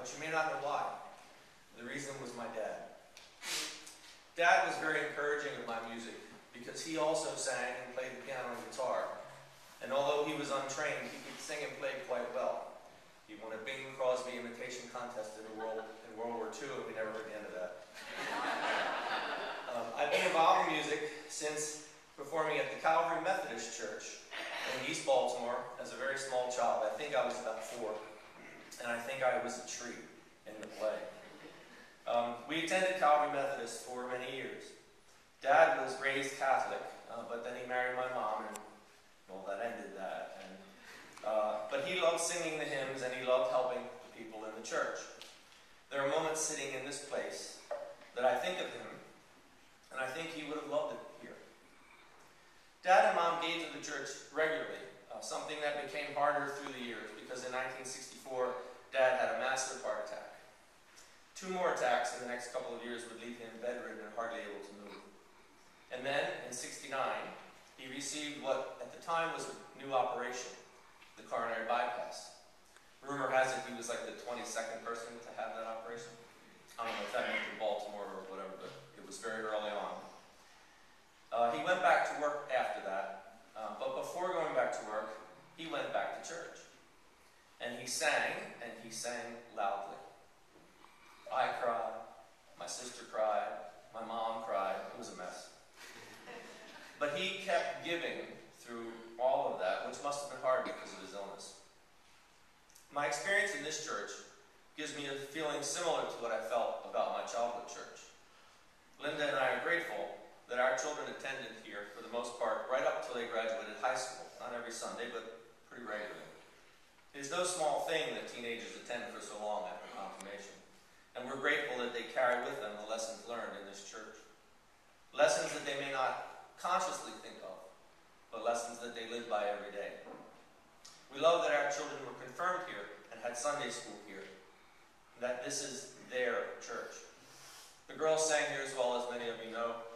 but you may not know why. The reason was my dad. Dad was very encouraging of my music because he also sang and played the piano and guitar. And although he was untrained, he could sing and play quite well. He won a Bing Crosby imitation contest in World War II, and we never heard the end of that. I've been involved in music since performing at the Calvary Methodist Church in East Baltimore as a very small child. I think I was about 4, and I think I was a tree in the play. We attended Calvary Methodist for many years. Dad was raised Catholic, but then he married my mom, and well, that ended that. But he loved singing the hymns, and he loved helping the people in the church. There are moments sitting in this place that I think of him, and I think he would have loved it here. Dad and Mom gave to the church regularly, something that became harder through the years, because in 1964, Dad had a massive heart attack. 2 more attacks in the next couple of years would leave him bedridden and hardly able to move. And then, in '69, he received what at the time was a new operation, the coronary bypass. Rumor has it he was like the 22nd person to have that operation. I don't know if that meant in Baltimore or whatever, but it was very early on. He went back to work after that, but before going back to work, he went back to church. And he sang loudly. I cried, my sister cried, my mom cried. It was a mess. But he kept giving through all of that, which must have been hard because of his illness. My experience in this church gives me a feeling similar to what I felt about my childhood church. Linda and I are grateful that our children attended here, for the most part, right up until they graduated high school. Not every Sunday, but pretty regularly. It is no small thing that teenagers attend for so long after confirmation. And we're grateful that they carry with them the lessons learned in this church. Lessons that they may not consciously think of, but lessons that they live by every day. We love that our children were confirmed here and had Sunday school here, and that this is their church. The girls sang here as well, as many of you know,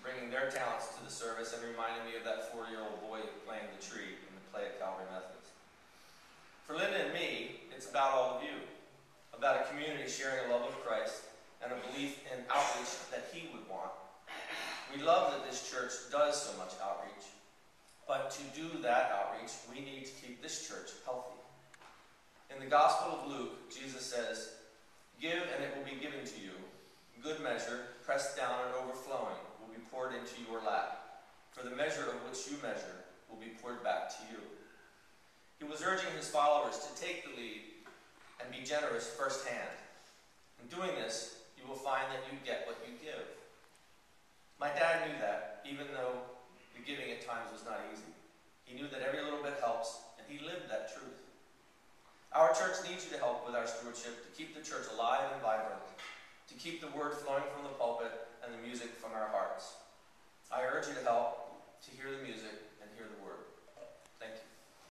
bringing their talents to the service and reminding me of that 4-year-old boy playing the tree in the play at Calvary Methodist. For Linda and me, it's about all of you, about a community sharing a love of Christ and a belief in outreach that He would want. We love that this church does so much outreach, but to do that outreach, we need to keep this church healthy. In the Gospel of Luke, Jesus says, "Give and it will be given to you. Good measure, pressed down and overflowing, will be poured into your lap. For the measure of which you measure will be poured back to you." He was urging his followers to take the lead and be generous firsthand. In doing this, you will find that you get what you give. My dad knew that, even though the giving at times was not easy. He knew that every little bit helps, and he lived that truth. Our church needs you to help with our stewardship, to keep the church alive and vibrant, to keep the word flowing from the pulpit and the music from our hearts. I urge you to help